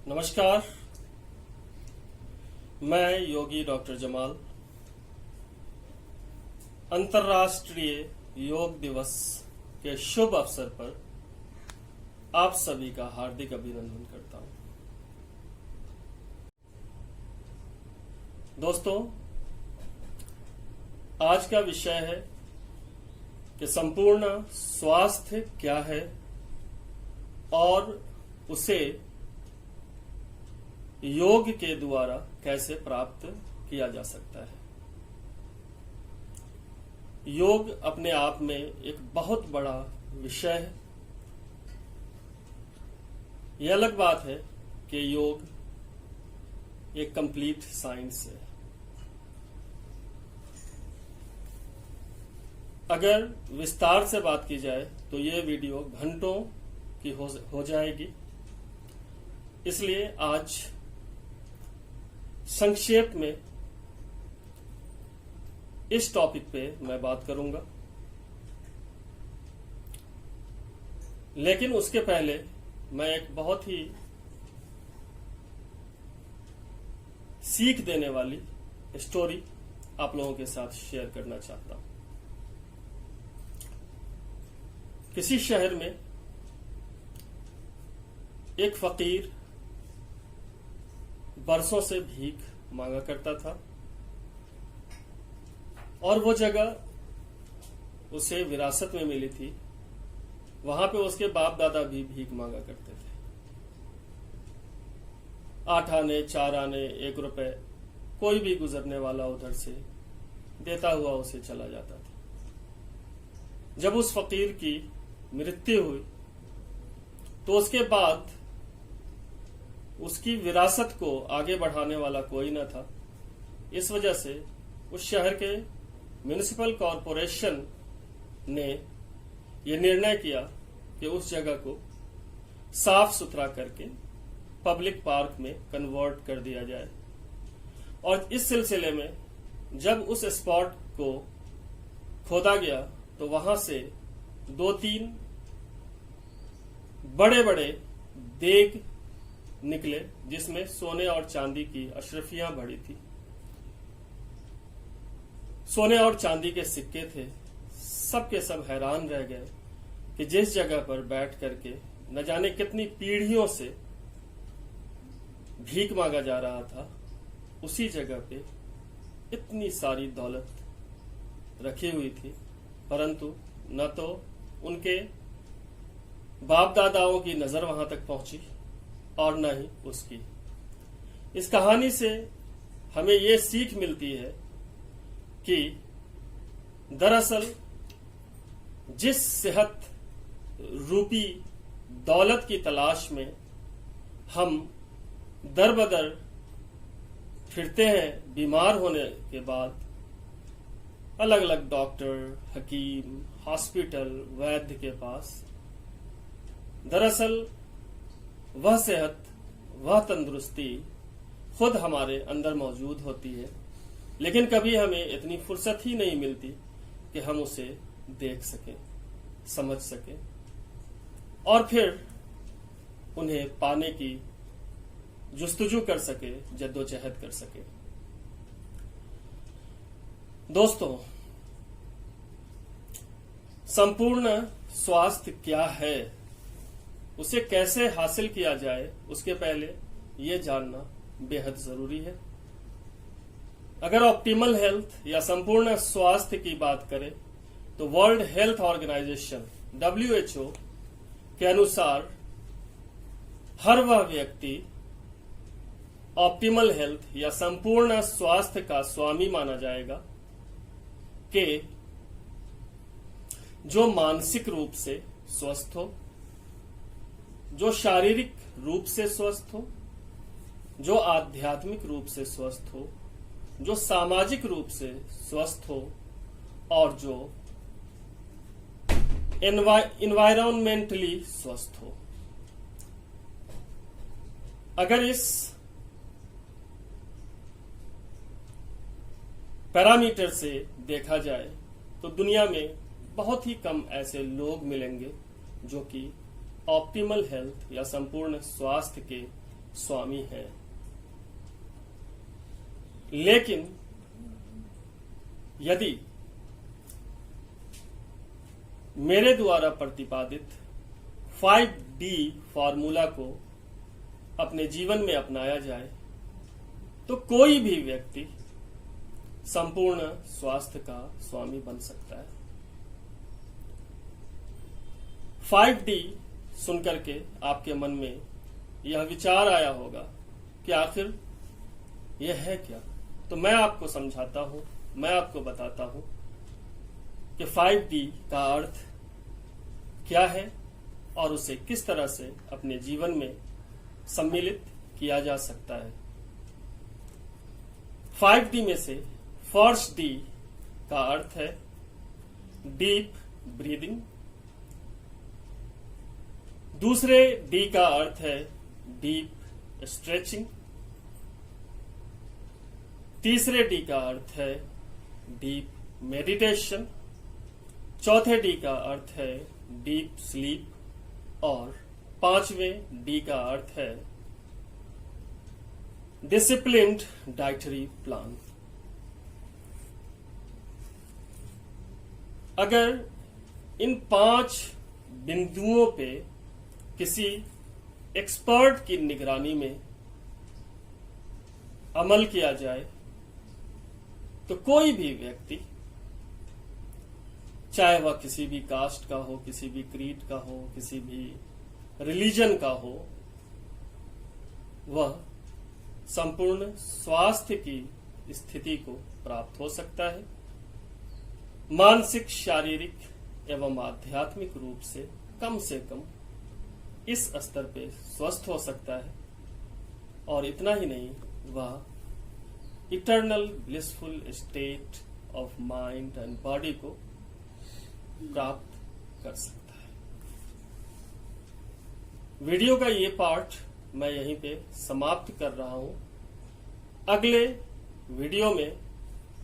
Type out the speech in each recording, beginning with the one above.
नमस्कार, मैं योगी डॉक्टर जमाल अंतर्राष्ट्रीय योग दिवस के शुभ अवसर पर आप सभी का हार्दिक अभिनंदन करता हूं। दोस्तों, आज का विषय है कि संपूर्ण स्वास्थ्य क्या है और उसे योग के द्वारा कैसे प्राप्त किया जा सकता है। योग अपने आप में एक बहुत बड़ा विषय है। यह अलग बात है कि योग एक कंप्लीट साइंस है। अगर विस्तार से बात की जाए तो यह वीडियो घंटों की हो जाएगी, इसलिए आज संक्षेप में इस टॉपिक पे मैं बात करूंगा। लेकिन उसके पहले मैं एक बहुत ही सीख देने वाली स्टोरी आप लोगों के साथ शेयर करना चाहता हूं। किसी शहर में एक फकीर बरसों से भीख मांगा करता था और वो जगह उसे विरासत में मिली थी। वहां पे उसके बाप दादा भी भीख मांगा करते थे। 8 आने, 4 आने, 1 रुपए कोई भी गुजरने वाला उधर से देता हुआ उसे चला जाता था। जब उस फकीर की मृत्यु हुई तो उसके बाद उसकी विरासत को आगे बढ़ाने वाला कोई न था। इस वजह से उस शहर के म्युनिसिपल कॉरपोरेशन ने यह निर्णय किया कि उस जगह को साफ सुथरा करके पब्लिक पार्क में कन्वर्ट कर दिया जाए। और इस सिलसिले में जब उस स्पॉट को खोदा गया तो वहां से 2-3 बड़े बड़े देग निकले, जिसमें सोने और चांदी की अशरफियां भरी थी। सोने और चांदी के सिक्के थे। सब के सब हैरान रह गए कि जिस जगह पर बैठ करके न जाने कितनी पीढ़ियों से भीख मांगा जा रहा था, उसी जगह पे इतनी सारी दौलत रखी हुई थी, परंतु न तो उनके बाप दादाओं की नजर वहां तक पहुंची और न ही उसकी। इस कहानी से हमें यह सीख मिलती है कि दरअसल जिस सेहत रूपी दौलत की तलाश में हम दर-बदर फिरते हैं, बीमार होने के बाद अलग अलग डॉक्टर, हकीम, हॉस्पिटल, वैद्य के पास, दरअसल वह सेहत, वह तंदुरुस्ती खुद हमारे अंदर मौजूद होती है, लेकिन कभी हमें इतनी फुर्सत ही नहीं मिलती कि हम उसे देख सकें, समझ सकें और फिर उन्हें पाने की जुस्तजू कर सके, जद्दोजहद कर सके। दोस्तों, संपूर्ण स्वास्थ्य क्या है, उसे कैसे हासिल किया जाए, उसके पहले यह जानना बेहद जरूरी है। अगर ऑप्टिमल हेल्थ या संपूर्ण स्वास्थ्य की बात करें तो वर्ल्ड हेल्थ ऑर्गेनाइजेशन WHO के अनुसार हर वह व्यक्ति ऑप्टिमल हेल्थ या संपूर्ण स्वास्थ्य का स्वामी माना जाएगा कि जो मानसिक रूप से स्वस्थ हो, जो शारीरिक रूप से स्वस्थ हो, जो आध्यात्मिक रूप से स्वस्थ हो, जो सामाजिक रूप से स्वस्थ हो और जो एनवायरमेंटली स्वस्थ हो। अगर इस पैरामीटर से देखा जाए तो दुनिया में बहुत ही कम ऐसे लोग मिलेंगे जो कि ऑप्टिमल हेल्थ या संपूर्ण स्वास्थ्य के स्वामी है। लेकिन यदि मेरे द्वारा प्रतिपादित 5D फॉर्मूला को अपने जीवन में अपनाया जाए तो कोई भी व्यक्ति संपूर्ण स्वास्थ्य का स्वामी बन सकता है। 5D सुनकर के आपके मन में यह विचार आया होगा कि आखिर यह है क्या। तो मैं आपको समझाता हूं, मैं आपको बताता हूं कि 5D का अर्थ क्या है और उसे किस तरह से अपने जीवन में सम्मिलित किया जा सकता है। 5D में से फर्स्ट D का अर्थ है डीप ब्रीदिंग, दूसरे D का अर्थ है डीप स्ट्रेचिंग, तीसरे D का अर्थ है डीप मेडिटेशन, चौथे D का अर्थ है डीप स्लीप और पांचवें D का अर्थ है डिसिप्लिन्ड डाइटरी प्लान। अगर इन 5 बिंदुओं पे किसी एक्सपर्ट की निगरानी में अमल किया जाए तो कोई भी व्यक्ति, चाहे वह किसी भी कास्ट का हो, किसी भी क्रीड का हो, किसी भी रिलीजन का हो, वह संपूर्ण स्वास्थ्य की स्थिति को प्राप्त हो सकता है। मानसिक, शारीरिक एवं आध्यात्मिक रूप से कम इस स्तर पे स्वस्थ हो सकता है। और इतना ही नहीं, वह eternal blissful state of mind and body को प्राप्त कर सकता है। वीडियो का ये पार्ट मैं यहीं पे समाप्त कर रहा हूं। अगले वीडियो में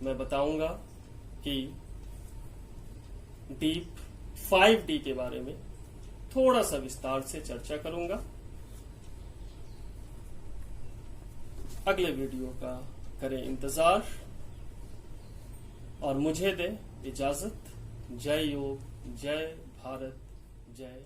मैं बताऊंगा कि डीप 5D के बारे में थोड़ा सा विस्तार से चर्चा करूंगा। अगले वीडियो का करें इंतजार और मुझे दें इजाजत। जय योग, जय भारत, जय